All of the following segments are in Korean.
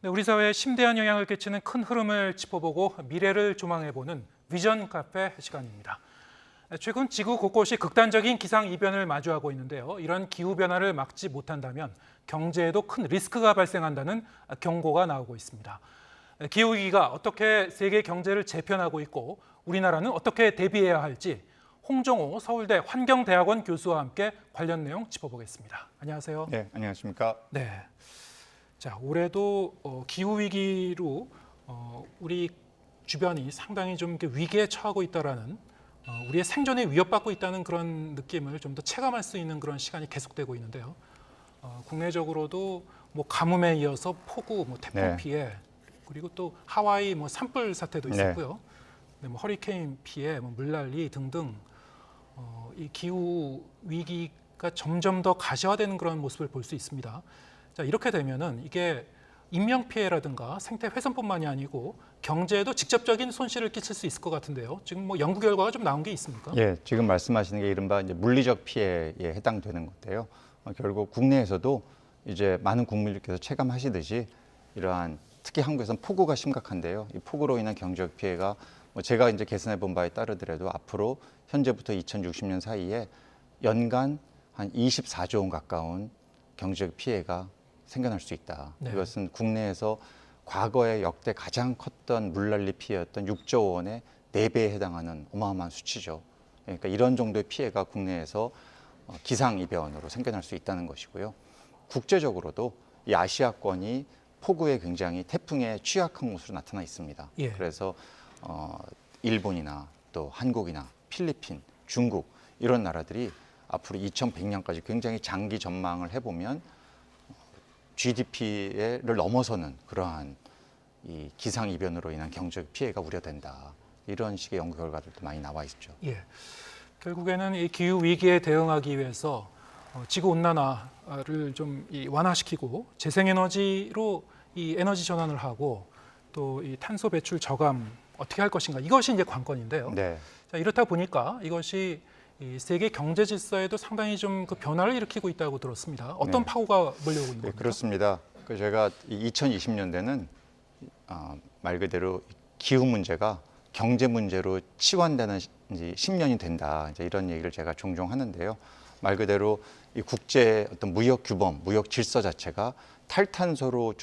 네, 우리 사회에 심대한 영향을 끼치는 큰 흐름을 짚어보고 미래를 조망해보는 위전 카페 시간입니다. 최근 지구 곳곳이 극단적인 기상 이변을 마주하고 있는데요. 이런 기후 변화를 막지 못한다면 경제에도 큰 리스크가 발생한다는 경고가 나오고 있습니다. 기후 위기가 어떻게 세계 경제를 재편하고 있고 우리나라는 어떻게 대비해야 할지 홍정호 서울대 환경대학원 교수와 함께 관련 내용 짚어보겠습니다. 안녕하세요. 네, 안녕하십니까? 네. 자, 올해도 기후 위기로 우리 주변이 상당히 좀 위기에 처하고 있다라는 우리의 생존에 위협받고 있다는 그런 느낌을 좀 더 체감할 수 있는 그런 시간이 계속되고 있는데요. 국내적으로도 뭐 가뭄에 이어서 폭우, 뭐 태풍 네. 피해, 그리고 또 하와이 뭐 산불 사태도 있었고요. 네, 뭐 허리케인 피해, 뭐 물난리 등등 이 기후 위기가 점점 더 가시화되는 그런 모습을 볼 수 있습니다. 자, 이렇게 되면은 이게 인명 피해라든가 생태 훼손뿐만이 아니고 경제에도 직접적인 손실을 끼칠 수 있을 것 같은데요. 지금 뭐 연구 결과가 좀 나온 게 있습니까? 예, 지금 말씀하시는 게 이른바 이제 물리적 피해에 해당되는 건데요. 결국 국내에서도 이제 많은 국민들께서 체감하시듯이 이러한 특히 한국에서는 폭우가 심각한데요. 이 폭우로 인한 경제적 피해가 뭐 제가 이제 계산해 본 바에 따르더라도 앞으로 현재부터 2060년 사이에 연간 한 24조 원 가까운 경제적 피해가 생겨날 수 있다. 네. 이것은 국내에서 과거에 역대 가장 컸던 물난리 피해였던 6조 원의 4배에 해당하는 어마어마한 수치죠. 그러니까 이런 정도의 피해가 국내에서 기상이변으로 생겨날 수 있다는 것이고요. 국제적으로도 이 아시아권이 폭우에 굉장히 태풍에 취약한 곳으로 나타나 있습니다. 예. 그래서 일본이나 또 한국이나 필리핀, 중국 이런 나라들이 앞으로 2100년까지 굉장히 장기 전망을 해보면 GDP를 넘어서는 그러한 이 기상 이변으로 인한 경제적 피해가 우려된다. 이런 식의 연구 결과들도 많이 나와 있죠. 예. 결국에는 이 기후 위기에 대응하기 위해서 지구 온난화를 좀 완화시키고 재생에너지로 이 에너지 전환을 하고 또 이 탄소 배출 저감 어떻게 할 것인가 이것이 이제 관건인데요. 네. 자, 이렇다 보니까 이것이 이 세계 경제 질서에도 상당히 좀 그 변화를 일으키고 있다고 들었습니다. 어떤 네. 파고가 몰려오고 있는 네, 겁니까? 그렇습니다. 제가 2020년대는 말 그대로 기후 문제가 경제 문제로 치환되는 이제 10년이 된다. 이제 이런 얘기를 제가 종종 하는데요. 말 그대로 이 국제 어떤 무역 규범, 무역 질서 자체가 탈탄소를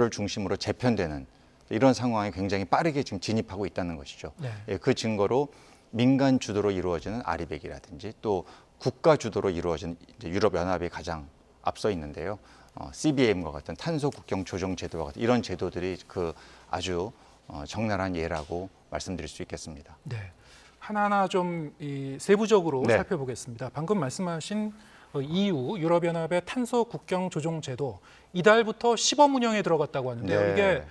중심으로 재편되는 이런 상황에 굉장히 빠르게 지금 진입하고 있다는 것이죠. 네. 예, 그 증거로 민간 주도로 이루어지는 아리백이라든지 또 국가 주도로 이루어지는 이제 유럽 연합이 가장 앞서 있는데요. CBAM과 같은 탄소 국경 조정 제도와 같은 이런 제도들이 그 아주 적나라한 예라고 말씀드릴 수 있겠습니다. 네. 하나하나 좀 세부적으로 네. 살펴보겠습니다. 방금 말씀하신 EU 유럽연합의 탄소 국경 조정 제도 이달부터 시범 운영에 들어갔다고 하는데요. 네. 이게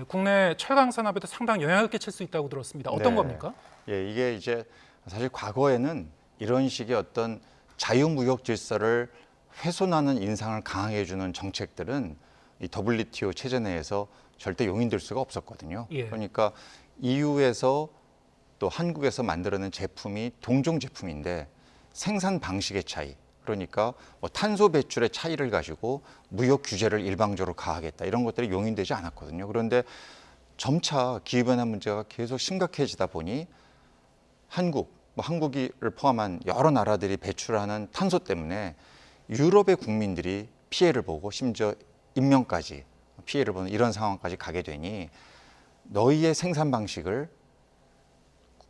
국내 철강 산업에도 상당 영향을 끼칠 수 있다고 들었습니다. 어떤 네. 겁니까? 예, 이게 이제 사실 과거에는 이런 식의 어떤 자유무역 질서를 훼손하는 인상을 강하게 해주는 정책들은 이 WTO 체제 내에서 절대 용인될 수가 없었거든요. 예. 그러니까 EU에서 또 한국에서 만들어낸 제품이 동종 제품인데 생산 방식의 차이, 그러니까 뭐 탄소 배출의 차이를 가지고 무역 규제를 일방적으로 가하겠다 이런 것들이 용인되지 않았거든요. 그런데 점차 기후변화 문제가 계속 심각해지다 보니 한국을 포함한 여러 나라들이 배출하는 탄소 때문에 유럽의 국민들이 피해를 보고 심지어 인명까지 피해를 보는 이런 상황까지 가게 되니 너희의 생산 방식을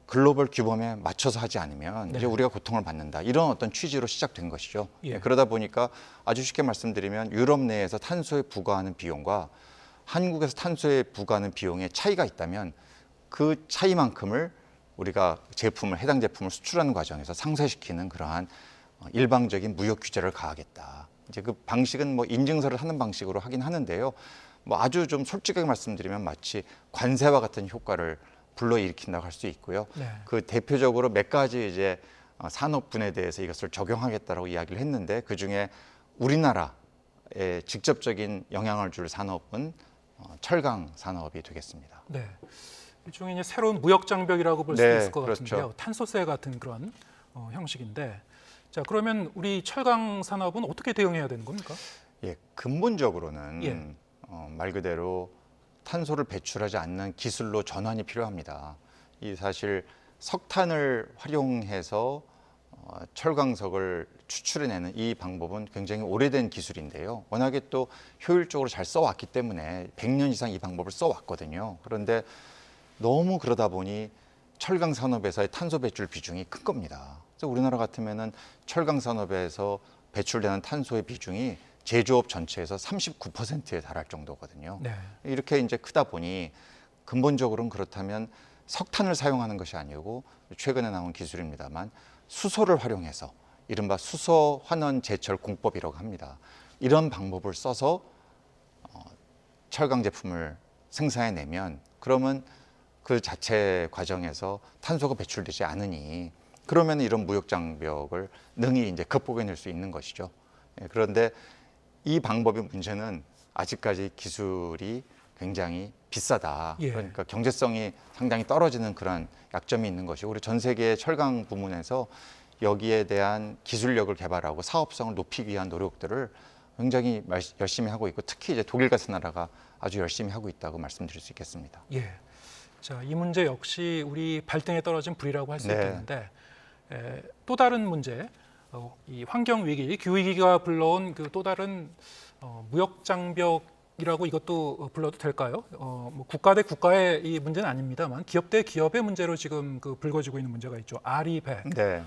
글로벌 규범에 맞춰서 하지 않으면 네. 이제 우리가 고통을 받는다. 이런 어떤 취지로 시작된 것이죠. 예. 그러다 보니까 아주 쉽게 말씀드리면 유럽 내에서 탄소에 부과하는 비용과 한국에서 탄소에 부과하는 비용의 차이가 있다면 그 차이만큼을 우리가 해당 제품을 수출하는 과정에서 상쇄시키는 그러한 일방적인 무역 규제를 가하겠다. 이제 그 방식은 뭐 인증서를 하는 방식으로 하긴 하는데요. 뭐 아주 좀 솔직하게 말씀드리면 마치 관세와 같은 효과를 불러일으킨다고 할 수 있고요. 네. 그 대표적으로 몇 가지 이제 산업군에 대해서 이것을 적용하겠다라고 이야기를 했는데 그 중에 우리나라에 직접적인 영향을 줄 산업은 철강 산업이 되겠습니다. 네. 일종의 이제 새로운 무역 장벽이라고 볼 수 네, 있을 것 그렇죠. 같은데요. 탄소세 같은 그런 형식인데, 자, 그러면 우리 철강 산업은 어떻게 대응해야 되는 겁니까? 예, 근본적으로는 예. 말 그대로 탄소를 배출하지 않는 기술로 전환이 필요합니다. 이 사실 석탄을 활용해서 철강석을 추출해내는 이 방법은 굉장히 오래된 기술인데요. 워낙에 또 효율적으로 잘 써왔기 때문에 100년 이상 이 방법을 써왔거든요. 그런데 너무 그러다 보니 철강 산업에서의 탄소 배출 비중이 큰 겁니다. 그래서 우리나라 같으면은 철강 산업에서 배출되는 탄소의 비중이 제조업 전체에서 39%에 달할 정도거든요. 네. 이렇게 이제 크다 보니 근본적으로는 그렇다면 석탄을 사용하는 것이 아니고 최근에 나온 기술입니다만 수소를 활용해서 이른바 수소 환원 제철 공법이라고 합니다. 이런 방법을 써서 철강 제품을 생산해내면 그러면 그 자체 과정에서 탄소가 배출되지 않으니 그러면 이런 무역 장벽을 능히 이제 극복해낼 수 있는 것이죠. 그런데 이 방법의 문제는 아직까지 기술이 굉장히 비싸다. 예. 그러니까 경제성이 상당히 떨어지는 그런 약점이 있는 것이고 우리 전 세계 철강 부문에서 여기에 대한 기술력을 개발하고 사업성을 높이기 위한 노력들을 굉장히 열심히 하고 있고 특히 이제 독일 같은 나라가 아주 열심히 하고 있다고 말씀드릴 수 있겠습니다. 예. 자, 이 문제 역시 우리 발등에 떨어진 불이라고 할 수 네. 있겠는데 또 다른 문제, 이 환경 위기, 기후 위기가 불러온 그 또 다른 무역 장벽이라고 이것도 불러도 될까요? 뭐 국가 대 국가의 이 문제는 아닙니다만 기업 대 기업의 문제로 지금 그 불거지고 있는 문제가 있죠. 아리백. 네.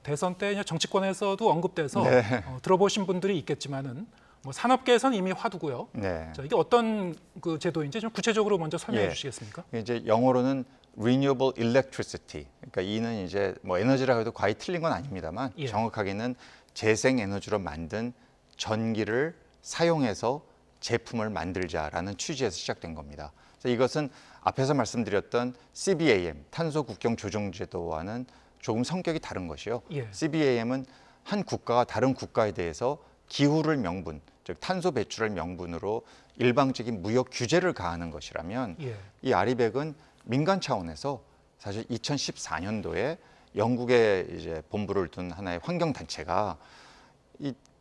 대선 때 정치권에서도 언급돼서 네. 들어보신 분들이 있겠지만은 뭐 산업계에서는 이미 화두고요. 네. 자, 이게 어떤 그 제도인지 좀 구체적으로 먼저 설명해 예. 주시겠습니까? 이제 영어로는 renewable electricity. 그러니까 이는 이제 뭐 에너지라고 해도 과히 틀린 건 아닙니다만 예. 정확하게는 재생 에너지로 만든 전기를 사용해서 제품을 만들자라는 취지에서 시작된 겁니다. 그래서 이것은 앞에서 말씀드렸던 CBAM, 탄소 국경 조정 제도와는 조금 성격이 다른 것이요. 예. CBAM은 한 국가가 다른 국가에 대해서 기후를 명분, 즉 탄소 배출을 명분으로 일방적인 무역 규제를 가하는 것이라면 예. 이 아리백은 민간 차원에서 사실 2014년도에 영국에 이제 본부를 둔 하나의 환경 단체가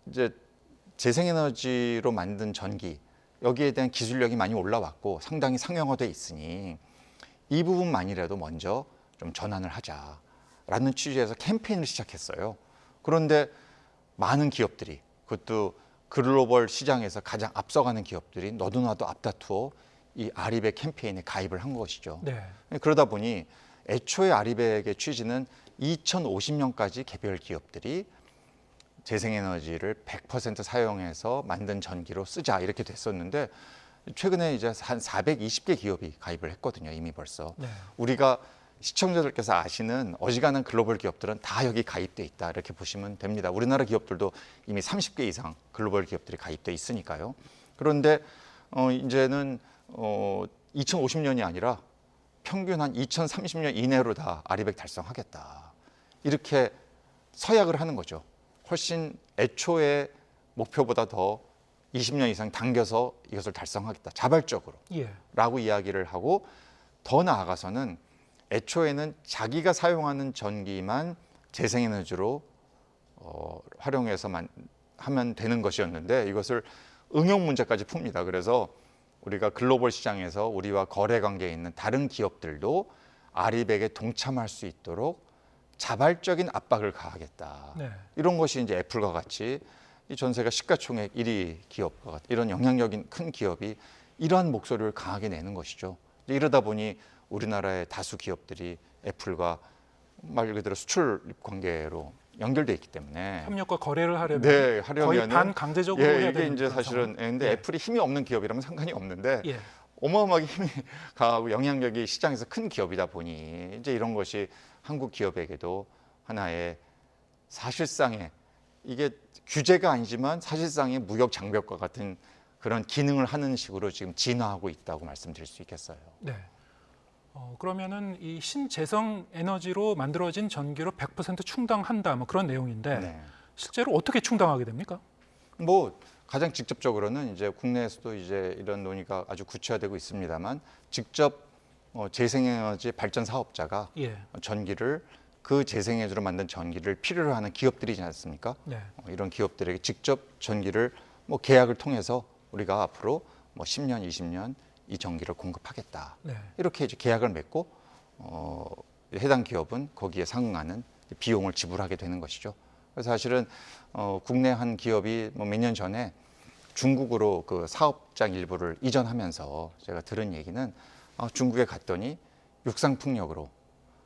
이제 재생에너지로 만든 전기 여기에 대한 기술력이 많이 올라왔고 상당히 상용화돼 있으니 이 부분만이라도 먼저 좀 전환을 하자라는 취지에서 캠페인을 시작했어요. 그런데 많은 기업들이 그것도 글로벌 시장에서 가장 앞서가는 기업들이 너도나도 앞다투어 이 아리백 캠페인에 가입을 한 것이죠. 네. 그러다 보니 애초에 아리백의 취지는 2050년까지 개별 기업들이 재생에너지를 100% 사용해서 만든 전기로 쓰자 이렇게 됐었는데 최근에 이제 한 420개 기업이 가입을 했거든요. 이미 벌써. 네. 우리가 시청자들께서 아시는 어지간한 글로벌 기업들은 다 여기 가입돼 있다 이렇게 보시면 됩니다. 우리나라 기업들도 이미 30개 이상 글로벌 기업들이 가입돼 있으니까요. 그런데 이제는 2050년이 아니라 평균 한 2030년 이내로 다 아리백 달성하겠다. 이렇게 서약을 하는 거죠. 훨씬 애초에 목표보다 더 20년 이상 당겨서 이것을 달성하겠다. 자발적으로. 예. 라고 이야기를 하고 더 나아가서는 애초에는 자기가 사용하는 전기만 재생에너지로 활용해서 하면 되는 것이었는데 이것을 응용 문제까지 풉니다. 그래서 우리가 글로벌 시장에서 우리와 거래 관계에 있는 다른 기업들도 아리백에 동참할 수 있도록 자발적인 압박을 가하겠다. 네. 이런 것이 이제 애플과 같이 이 전 세계 시가총액 1위 기업과 같은 이런 영향력 큰 기업이 이러한 목소리를 강하게 내는 것이죠. 이러다 보니 우리나라의 다수 기업들이 애플과 말 그대로 수출 관계로 연결돼 있기 때문에 협력과 거래를 하려면 네, 거의 하려면 반강제적으로 해야 이게 되는 이제 그런 사실은 상황. 근데 예. 애플이 힘이 없는 기업이라면 상관이 없는데 예. 어마어마하게 힘이 강하고 영향력이 시장에서 큰 기업이다 보니 이제 이런 것이 한국 기업에게도 하나의 사실상의 이게 규제가 아니지만 사실상의 무역 장벽과 같은 그런 기능을 하는 식으로 지금 진화하고 있다고 말씀드릴 수 있겠어요. 네. 그러면은 이 신재생 에너지로 만들어진 전기로 100% 충당한다 뭐 그런 내용인데 네. 실제로 어떻게 충당하게 됩니까? 뭐 가장 직접적으로는 이제 국내에서도 이제 이런 논의가 아주 구체화되고 있습니다만 직접 재생에너지 발전 사업자가 예. 전기를 그 재생에너지로 만든 전기를 필요로 하는 기업들이지 않습니까? 네. 이런 기업들에게 직접 전기를 뭐 계약을 통해서 우리가 앞으로 뭐 10년, 20년 이 전기를 공급하겠다. 네. 이렇게 이제 계약을 맺고 해당 기업은 거기에 상응하는 비용을 지불하게 되는 것이죠. 그래서 사실은 국내 한 기업이 뭐 몇 년 전에 중국으로 그 사업장 일부를 이전하면서 제가 들은 얘기는 중국에 갔더니 육상풍력으로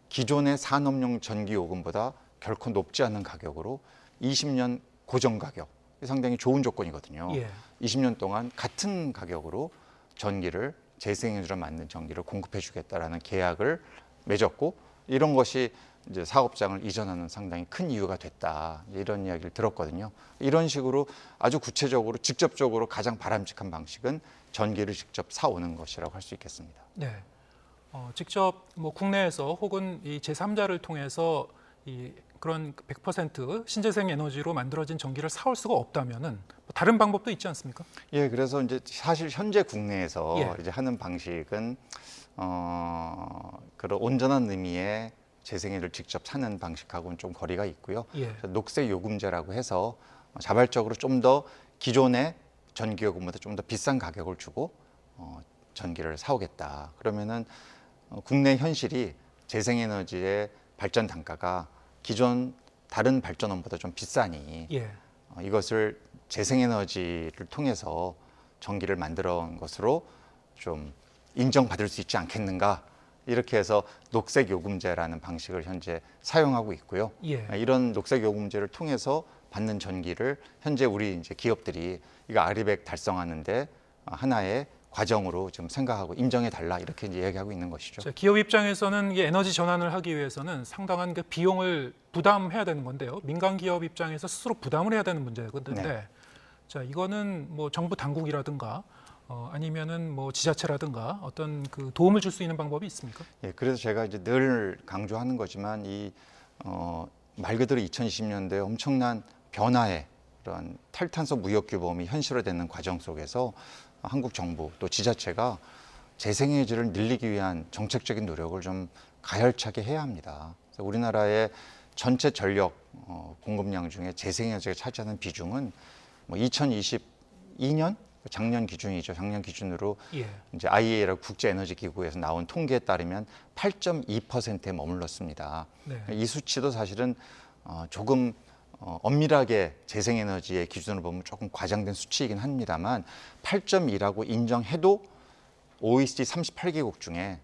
기존의 산업용 전기 요금보다 결코 높지 않은 가격으로 20년 고정 가격, 상당히 좋은 조건이거든요. 예. 20년 동안 같은 가격으로 전기를 재생에너지로 만든 전기를 공급해 주겠다라는 계약을 맺었고, 이런 것이 이제 사업장을 이전하는 상당히 큰 이유가 됐다, 이런 이야기를 들었거든요. 이런 식으로 아주 구체적으로 직접적으로 가장 바람직한 방식은 전기를 직접 사오는 것이라고 할 수 있겠습니다. 네. 직접 뭐 국내에서 혹은 이 제3자를 통해서 이 그런 100% 신재생 에너지로 만들어진 전기를 사올 수가 없다면은 뭐 다른 방법도 있지 않습니까? 예, 그래서 이제 사실 현재 국내에서 예. 이제 하는 방식은 그런 온전한 의미의 재생에너지를 직접 사는 방식하고는 좀 거리가 있고요. 예. 그래서 녹색 요금제라고 해서 자발적으로 좀 더 기존의 전기요금보다 좀 더 비싼 가격을 주고 전기를 사오겠다. 그러면은 국내 현실이 재생에너지의 발전 단가가 기존 다른 발전원보다 좀 비싸니 예. 이것을 재생에너지를 통해서 전기를 만들어 온 것으로 좀 인정받을 수 있지 않겠는가, 이렇게 해서 녹색요금제라는 방식을 현재 사용하고 있고요. 예. 이런 녹색요금제를 통해서 받는 전기를 현재 우리 이제 기업들이 이거 아리백 달성하는데 하나의 과정으로 좀 생각하고 인정해 달라, 이렇게 이제 이야기하고 있는 것이죠. 자, 기업 입장에서는 이 에너지 전환을 하기 위해서는 상당한 그 비용을 부담해야 되는 건데요. 민간 기업 입장에서 스스로 부담을 해야 되는 문제거든요. 네. 자, 이거는 뭐 정부 당국이라든가 아니면은 뭐 지자체라든가 어떤 그 도움을 줄 수 있는 방법이 있습니까? 예, 그래서 제가 이제 늘 강조하는 거지만 말 그대로 2020년대 엄청난 변화의 그런 탈탄소 무역 규범이 현실화되는 과정 속에서 한국 정부 또 지자체가 재생에너지를 늘리기 위한 정책적인 노력을 좀 가열차게 해야 합니다. 그래서 우리나라의 전체 전력 공급량 중에 재생에너지가 차지하는 비중은 뭐 2022년 작년 기준이죠. 작년 기준으로 예. 이제 IEA라고 국제에너지기구에서 나온 통계에 따르면 8.2%에 머물렀습니다. 네. 이 수치도 사실은 조금 엄밀하게 재생에너지의 기준으로 보면 조금 과장된 수치이긴 합니다만 8.2라고 인정해도 OECD 38개국 중에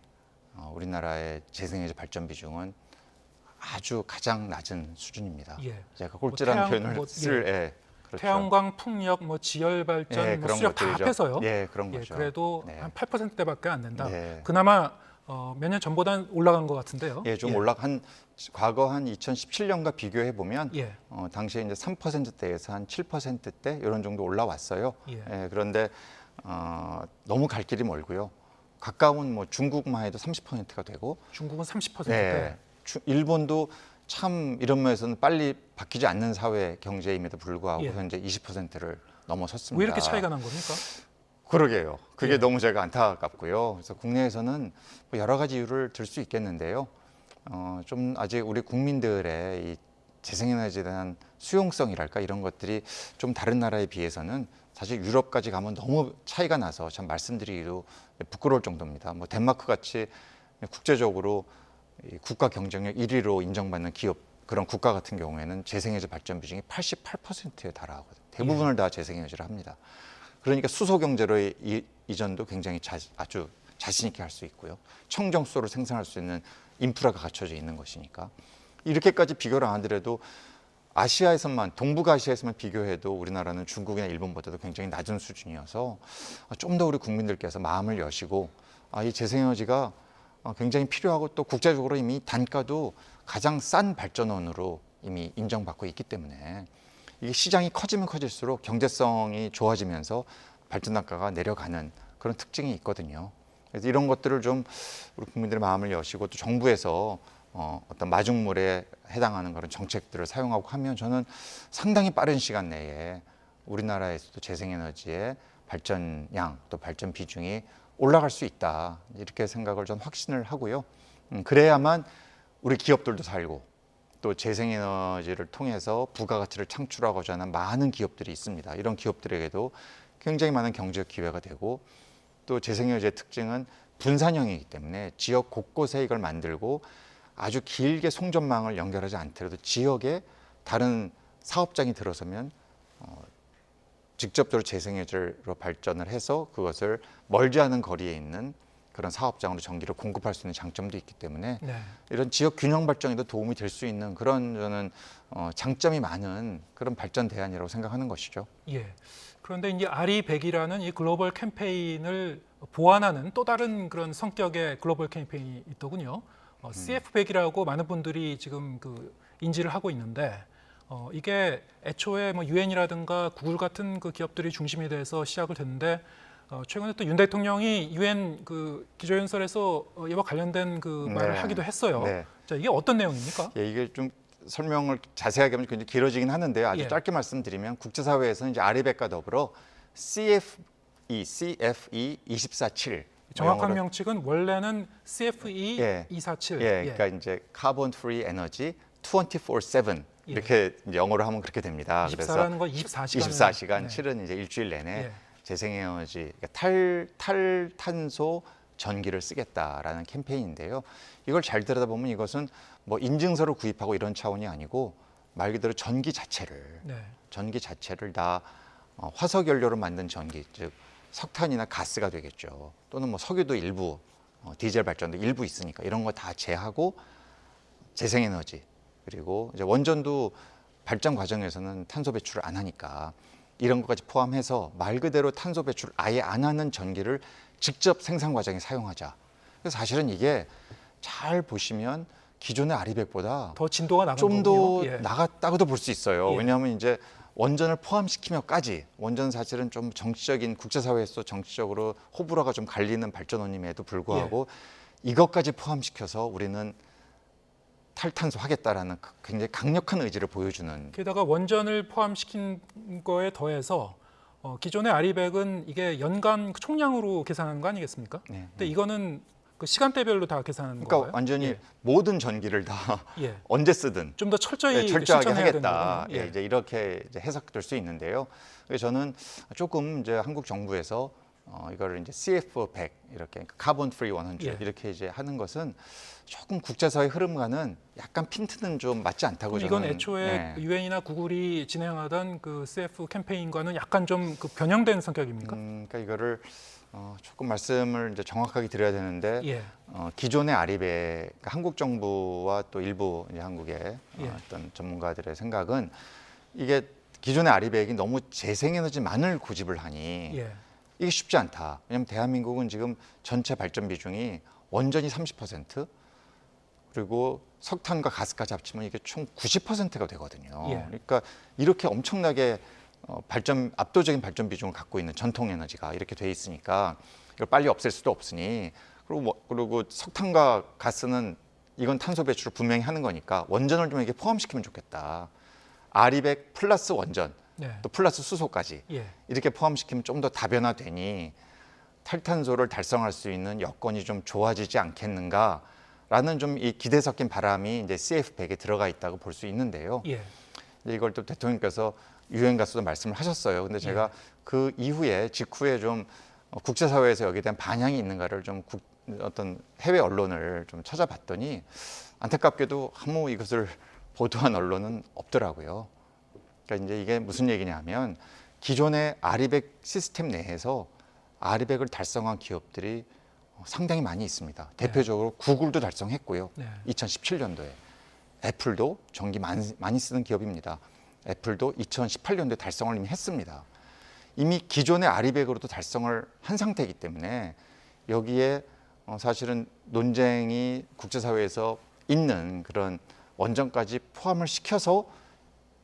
우리나라의 재생에너지 발전 비중은 아주 가장 낮은 수준입니다. 예. 제가 꼴찌라는 뭐 태양, 표현을 뭐, 쓸, 예. 예, 그렇죠. 태양광, 풍력, 뭐 지열 발전, 예, 뭐 그런 수력 다 것들이죠. 합해서요. 예, 그런 예, 거죠. 그래도 네. 한 8%대밖에 안 된다. 네. 그나마 몇 년 전보다는 올라간 것 같은데요. 예, 좀 과거 한 2017년과 비교해 보면 예. 당시에 이제 3%대에서 한 7%대 이런 정도 올라왔어요. 예. 그런데 너무 갈 길이 멀고요. 가까운 뭐 중국만 해도 30%가 되고, 중국은 30%대. 네, 일본도 참 이런 면에서는 빨리 바뀌지 않는 사회 경제임에도 불구하고 예. 현재 20%를 넘어섰습니다. 왜 이렇게 차이가 난 겁니까? 그러게요. 그게 예. 너무 제가 안타깝고요. 그래서 국내에서는 뭐 여러 가지 이유를 들 수 있겠는데요. 좀 아직 우리 국민들의 이 재생에너지에 대한 수용성이랄까, 이런 것들이 좀 다른 나라에 비해서는 사실 유럽까지 가면 너무 차이가 나서 참 말씀드리기도 부끄러울 정도입니다. 뭐 덴마크 같이 국제적으로 이 국가 경쟁력 1위로 인정받는 기업, 그런 국가 같은 경우에는 재생에너지 발전 비중이 88%에 달하거든요. 대부분을 다 재생에너지를 합니다. 그러니까 수소 경제로의 이전도 굉장히 아주 자신 있게 할 수 있고요. 청정수소를 생산할 수 있는 인프라가 갖춰져 있는 것이니까, 이렇게까지 비교를 안 하더라도 아시아에서만, 동북아시아에서만 비교해도 우리나라는 중국이나 일본보다도 굉장히 낮은 수준이어서 좀 더 우리 국민들께서 마음을 여시고 이 재생에너지가 굉장히 필요하고 또 국제적으로 이미 단가도 가장 싼 발전원으로 이미 인정받고 있기 때문에 이게 시장이 커지면 커질수록 경제성이 좋아지면서 발전 단가가 내려가는 그런 특징이 있거든요. 그래서 이런 것들을 좀 우리 국민들의 마음을 여시고 또 정부에서 어떤 마중물에 해당하는 그런 정책들을 사용하고 하면 저는 상당히 빠른 시간 내에 우리나라에서도 재생에너지의 발전량 또 발전 비중이 올라갈 수 있다, 이렇게 생각을 전 확신을 하고요. 그래야만 우리 기업들도 살고 또 재생에너지를 통해서 부가가치를 창출하고자 하는 많은 기업들이 있습니다. 이런 기업들에게도 굉장히 많은 경제적 기회가 되고 또 재생에너지의 특징은 분산형이기 때문에 지역 곳곳에 이걸 만들고 아주 길게 송전망을 연결하지 않더라도 지역에 다른 사업장이 들어서면 직접적으로 재생에너지로 발전을 해서 그것을 멀지 않은 거리에 있는 그런 사업장으로 전기를 공급할 수 있는 장점도 있기 때문에 네. 이런 지역 균형 발전에도 도움이 될 수 있는 그런 저는 장점이 많은 그런 발전 대안이라고 생각하는 것이죠. 예. 그런데 이제 RE100이라는 이 글로벌 캠페인을 보완하는 또 다른 그런 성격의 글로벌 캠페인이 있더군요. CF100이라고 많은 분들이 지금 그 인지를 하고 있는데 이게 애초에 뭐 유엔이라든가 구글 같은 그 기업들이 중심이 돼서 시작을 됐는데 최근에 또 윤 대통령이 유엔 그 기조연설에서 이와 관련된 그 말을 네. 하기도 했어요. 네. 자, 이게 어떤 내용입니까? 예, 이게 좀 설명을 자세하게 하면 굉장히 길어지긴 하는데요. 아주 예. 짧게 말씀드리면 국제사회에서는 이제 RE100과 더불어 CFE 247 정확한 명칭은 원래는 CFE 예. 247. 예, 그러니까 이제 카본 프리 에너지 24/7 예. 이렇게 이제 영어로 하면 그렇게 됩니다. 24라는 건 24시간. 24시간, 네. 7은 이제 일주일 내내 예. 재생에너지, 그러니까 탈탄소 전기를 쓰겠다라는 캠페인인데요. 이걸 잘 들여다보면 이것은 뭐 인증서를 구입하고 이런 차원이 아니고 말 그대로 전기 자체를 다 화석 연료로 만든 전기, 즉 석탄이나 가스가 되겠죠. 또는 뭐 석유도 일부, 디젤 발전도 일부 있으니까 이런 거 다 제하고 재생에너지, 그리고 이제 원전도 발전 과정에서는 탄소 배출을 안 하니까 이런 것까지 포함해서 말 그대로 탄소 배출을 아예 안 하는 전기를 직접 생산 과정에 사용하자. 그래서 사실은 이게 잘 보시면 기존의 RE100보다 더 진도가 나간 좀 더 거군요. 예. 나갔다고도 볼 수 있어요. 예. 왜냐하면 이제 원전을 포함시키며까지, 원전 사실은 좀 정치적인, 국제사회에서 정치적으로 호불호가 좀 갈리는 발전원임에도 불구하고 이것까지 포함시켜서 우리는 탈탄소 하겠다라는 굉장히 강력한 의지를 보여주는. 게다가 원전을 포함시킨 거에 더해서 기존의 RE100은 이게 연간 총량으로 계산하는 거 아니겠습니까? 네. 근데 이거는 그 시간대별로 다 계산하는 그러니까 건가요? 완전히 예. 모든 전기를 다 예. 언제 쓰든 좀 더 철저히 철저하게 실천해야 하겠다. 되는 거군요. 예, 이제 이렇게 이제 해석될 수 있는데요. 그래서 저는 조금 이제 한국 정부에서 이거를 이제 CF100 이렇게 카본 프리 100 예. 이렇게 이제 하는 것은 조금 국제사회 흐름과는 약간 핀트는 좀 맞지 않다고 그럼 저는. 이건 애초에 네. 유엔이나 구글이 진행하던 그 CF 캠페인과는 약간 좀 그 변형된 성격입니까? 그러니까 이거를 조금 말씀을 이제 정확하게 드려야 되는데 예. 기존의 RE100, 그러니까 한국 정부와 또 일부 이제 한국의 예. 어떤 전문가들의 생각은 이게 기존의 RE100이 너무 재생에너지만을 고집을 하니 예. 이게 쉽지 않다. 왜냐하면 대한민국은 지금 전체 발전 비중이 원전이 30% 그리고 석탄과 가스까지 합치면 이게 총 90%가 되거든요. 예. 그러니까 이렇게 엄청나게 압도적인 발전 비중을 갖고 있는 전통 에너지가 이렇게 돼 있으니까 이걸 빨리 없앨 수도 없으니, 그리고 석탄과 가스는 이건 탄소 배출을 분명히 하는 거니까 원전을 좀 이렇게 포함시키면 좋겠다. RE100 플러스 원전, 네. 또 플러스 수소까지 예. 이렇게 포함시키면 좀 더 다변화되니 탈탄소를 달성할 수 있는 여건이 좀 좋아지지 않겠는가라는 좀 이 기대 섞인 바람이 이제 CF100에 들어가 있다고 볼 수 있는데요. 예. 이걸 또 대통령께서 유엔 가서도 말씀을 하셨어요. 근데 제가 그 이후에 직후에 좀 국제사회에서 여기에 대한 반향이 있는가를 좀 어떤 해외 언론을 좀 찾아봤더니 안타깝게도 아무 이것을 보도한 언론은 없더라고요. 그러니까 이제 이게 무슨 얘기냐면 기존의 RE100 시스템 내에서 RE100을 달성한 기업들이 상당히 많이 있습니다. 대표적으로 구글도 달성했고요. 네. 2017년도에 애플도 전기 많이 쓰는 기업입니다. 애플도 2018년도에 달성을 이미 했습니다. 이미 기존의 RE100으로도 달성을 한 상태이기 때문에 여기에 사실은 논쟁이 국제사회에서 있는 그런 원전까지 포함을 시켜서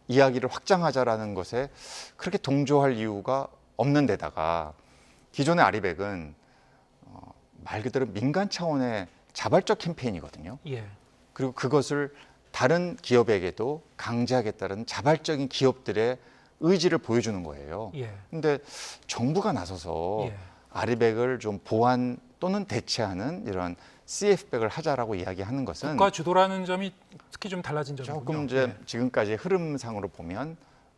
이야기를 확장하자라는 것에 그렇게 동조할 이유가 없는 데다가 기존의 RE100은 말 그대로 민간 차원의 자발적 캠페인이거든요. 예. 그리고 그것을 다른 기업에게도 강제하겠다는 자발적인 기업들의 의지를 보여주는 거예요. 예. 근데 정부가 나서서 예. RE100을 좀 보완 또는 대체하는 이런 CF100을 하자라고 이야기하는 것은 국가 주도라는 점이 특히 좀 달라진 점이군요. 조금 이제 지금까지 흐름상으로 보면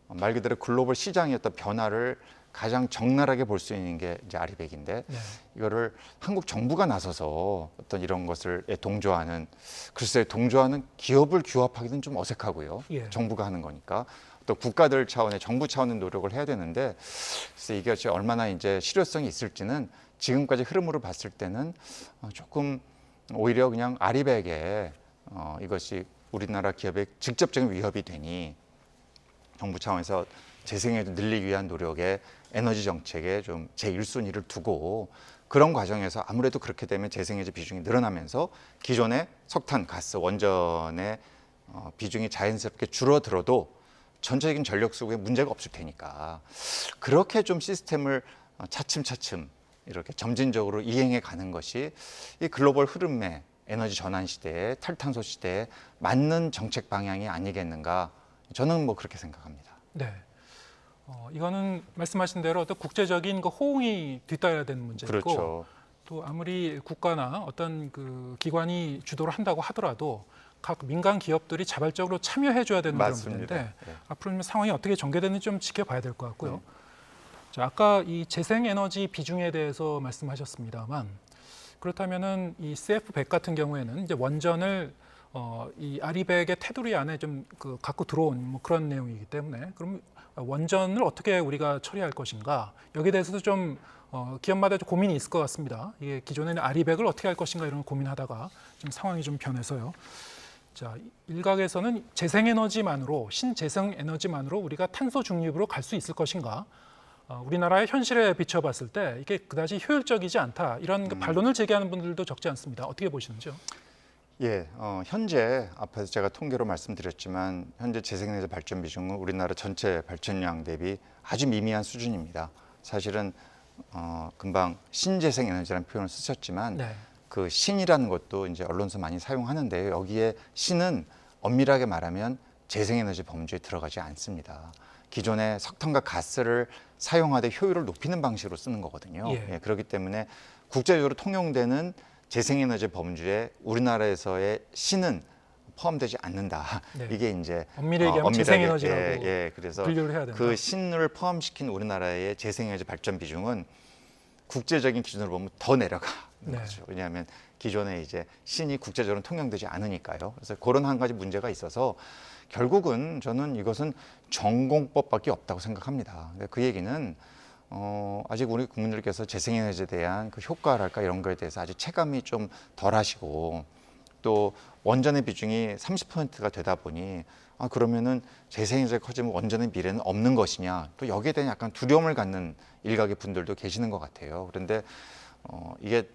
말 그대로 글로벌 시장의 어떤 변화를 가장 적나라하게 볼 수 있는 게 이제 아리백인데 네. 이거를 한국 정부가 나서서 어떤 이런 것을 동조하는 글쎄 동조하는 기업을 규합하기는 좀 어색하고요. 예. 정부가 하는 거니까 또 국가들 차원의 정부 차원의 노력을 해야 되는데 그래서 이게 얼마나 이제 실효성이 있을지는 지금까지 흐름으로 봤을 때는 조금 오히려 그냥 아리백에 이것이 우리나라 기업에 직접적인 위협이 되니 정부 차원에서 재생에너지 늘리기 위한 노력에 에너지 정책에 좀 제1순위를 두고 그런 과정에서 아무래도 그렇게 되면 재생에너지 비중이 늘어나면서 기존의 석탄, 가스, 원전의 비중이 자연스럽게 줄어들어도 전체적인 전력 수급에 문제가 없을 테니까 그렇게 좀 시스템을 차츰차츰 이렇게 점진적으로 이행해 가는 것이 이 글로벌 흐름에 에너지 전환 시대에 탈탄소 시대에 맞는 정책 방향이 아니겠는가 저는 뭐 그렇게 생각합니다. 네. 이거는 말씀하신 대로 어떤 국제적인 그 호응이 뒤따라야 되는 문제고 그렇죠. 또 아무리 국가나 어떤 그 기관이 주도를 한다고 하더라도 각 민간 기업들이 자발적으로 참여해줘야 되는 그런 맞습니다. 문제인데 네. 앞으로 상황이 어떻게 전개되는지 좀 지켜봐야 될 것 같고요. 자, 아까 이 재생에너지 비중에 대해서 말씀하셨습니다만 그렇다면은 이 CF100 같은 경우에는 이제 원전을 이 아리백의 테두리 안에 좀 그 갖고 들어온 뭐 그런 내용이기 때문에 그럼 원전을 어떻게 우리가 처리할 것인가 여기에 대해서도 좀 기업마다 좀 고민이 있을 것 같습니다. 이게 기존에는 아리백을 어떻게 할 것인가 이런 걸 고민하다가 지금 상황이 좀 변해서요. 자, 일각에서는 재생에너지만으로 신재생에너지만으로 우리가 탄소 중립으로 갈 수 있을 것인가? 우리나라의 현실에 비춰봤을 때 이게 그다지 효율적이지 않다 이런 반론을 제기하는 분들도 적지 않습니다. 어떻게 보시는지요? 예, 현재 앞에서 제가 통계로 말씀드렸지만 현재 재생에너지 발전 비중은 우리나라 전체 발전량 대비 아주 미미한 수준입니다. 사실은 금방 신재생에너지라는 표현을 쓰셨지만 네. 그 신이라는 것도 이제 언론에서 많이 사용하는데요. 여기에 신은 엄밀하게 말하면 재생에너지 범주에 들어가지 않습니다. 기존의 석탄과 가스를 사용하되 효율을 높이는 방식으로 쓰는 거거든요. 예. 그렇기 때문에 국제적으로 통용되는 재생에너지 범주에 우리나라에서의 신은 포함되지 않는다. 네. 이게 이제 엄밀히 얘기하면 재생에너지라고 그래서 분류를 해야 된다. 그 신을 포함시킨 우리나라의 재생에너지 발전 비중은 국제적인 기준으로 보면 더 내려가는 네. 거죠. 왜냐하면 기존에 이제 신이 국제적으로 통용되지 않으니까요. 그래서 그런 한 가지 문제가 있어서 결국은 저는 이것은 전공법밖에 없다고 생각합니다. 그 얘기는 아직 우리 국민들께서 재생에너지에 대한 그 효과랄까 이런 거에 대해서 아직 체감이 좀 덜하시고 또 원전의 비중이 30%가 되다 보니 그러면은 재생에너지가 커지면 원전의 미래는 없는 것이냐 또 여기에 대한 약간 두려움을 갖는 일각의 분들도 계시는 것 같아요. 그런데 이게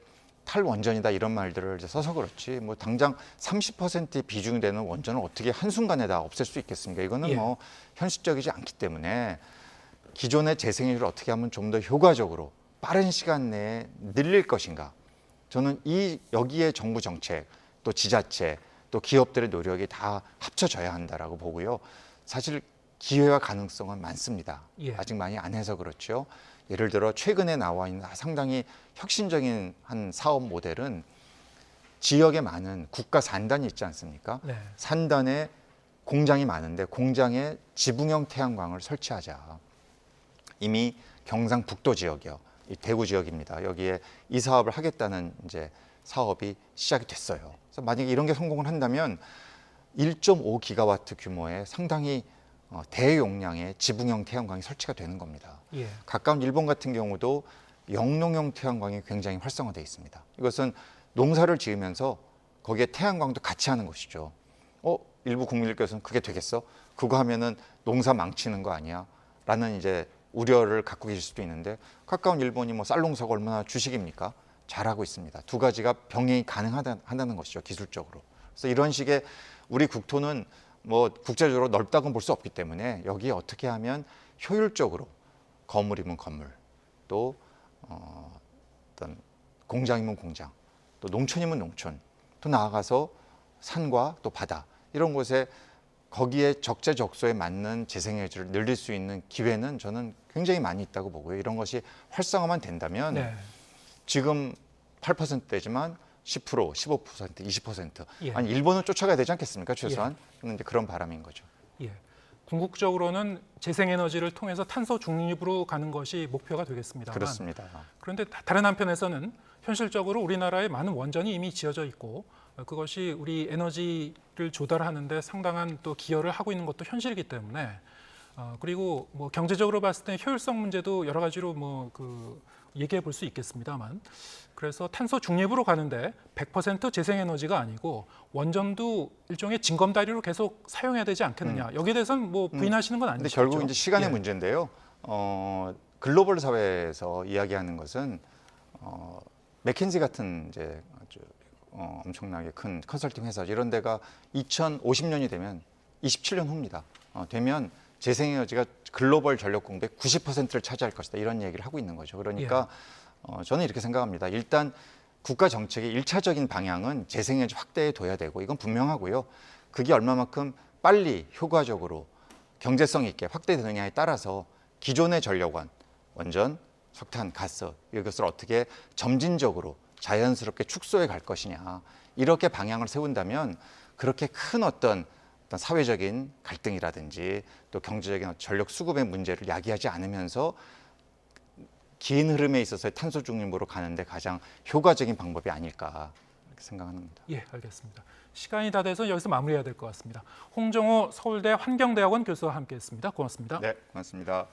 탈원전이다 이런 말들을 이제 써서 그렇지 뭐 당장 30%의 비중이 되는 원전을 어떻게 한순간에 다 없앨 수 있겠습니까? 이거는 예. 뭐 현실적이지 않기 때문에 기존의 재생에너지를 어떻게 하면 좀 더 효과적으로 빠른 시간 내에 늘릴 것인가? 저는 여기에 정부 정책, 또 지자체, 또 기업들의 노력이 다 합쳐져야 한다라고 보고요. 사실 기회와 가능성은 많습니다. 예. 아직 많이 안 해서 그렇죠. 예를 들어 최근에 나와 있는 상당히 혁신적인 한 사업 모델은 지역에 많은 국가 산단이 있지 않습니까? 네. 산단에 공장이 많은데 공장에 지붕형 태양광을 설치하자. 이미 경상북도 지역이요, 이 대구 지역입니다. 여기에 이 사업을 하겠다는 이제 사업이 시작이 됐어요. 그래서 만약에 이런 게 성공을 한다면 1.5 기가와트 규모의 상당히 대용량의 지붕형 태양광이 설치가 되는 겁니다. 예. 가까운 일본 같은 경우도 영농형 태양광이 굉장히 활성화되어 있습니다. 이것은 농사를 지으면서 거기에 태양광도 같이 하는 것이죠. 일부 국민들께서는 그게 되겠어? 그거 하면은 농사 망치는 거 아니야? 라는 이제 우려를 갖고 계실 수도 있는데 가까운 일본이 뭐 쌀농사가 얼마나 주식입니까? 잘하고 있습니다. 두 가지가 병행이 가능하다는 것이죠, 기술적으로. 그래서 이런 식의 우리 국토는 뭐 국제적으로 넓다고는 볼 수 없기 때문에 여기에 어떻게 하면 효율적으로 건물이면 건물, 또 어떤 공장이면 공장, 또 농촌이면 농촌, 또 나아가서 산과 또 바다 이런 곳에 거기에 적재적소에 맞는 재생에너지를 늘릴 수 있는 기회는 저는 굉장히 많이 있다고 보고요. 이런 것이 활성화만 된다면 네. 지금 8%대지만 10%, 15%, 20%. 예. 아니 일본은 쫓아가야 되지 않겠습니까? 최소한. 저는 이제 그런 바람인 거죠. 예. 궁극적으로는 재생에너지를 통해서 탄소 중립으로 가는 것이 목표가 되겠습니다만 그렇습니다. 그런데 다른 한편에서는 현실적으로 우리나라에 많은 원전이 이미 지어져 있고 그것이 우리 에너지를 조달하는 데 상당한 또 기여를 하고 있는 것도 현실이기 때문에 그리고 뭐 경제적으로 봤을 때 효율성 문제도 여러 가지로 얘기해 볼 수 있겠습니다만 그래서 탄소 중립으로 가는데 100% 재생에너지가 아니고 원전도 일종의 징검다리로 계속 사용해야 되지 않겠느냐. 여기에 대해서는 뭐 부인하시는 건 근데 아니죠. 결국 이제 시간의 예. 문제인데요. 글로벌 사회에서 이야기하는 것은 맥킨지 같은 이제 아주 엄청나게 큰 컨설팅 회사 이런 데가 2050년이 되면 27년 후입니다. 되면 재생에너지가 글로벌 전력 공백 90%를 차지할 것이다 이런 얘기를 하고 있는 거죠. 그러니까 저는 이렇게 생각합니다. 일단 국가 정책의 일차적인 방향은 재생에너지 확대해 둬야 되고 이건 분명하고요. 그게 얼마만큼 빨리 효과적으로 경제성 있게 확대되느냐에 따라서 기존의 전력원, 원전, 석탄, 가스 이것을 어떻게 점진적으로 자연스럽게 축소해 갈 것이냐 이렇게 방향을 세운다면 그렇게 큰 어떤 사회적인 갈등이라든지 또 경제적인 전력 수급의 문제를 야기하지 않으면서 긴 흐름에 있어서의 탄소 중립으로 가는데 가장 효과적인 방법이 아닐까 이렇게 생각합니다. 예, 알겠습니다. 시간이 다 돼서 여기서 마무리해야 될 것 같습니다. 홍정호 서울대 환경대학원 교수와 함께했습니다. 고맙습니다. 네, 고맙습니다.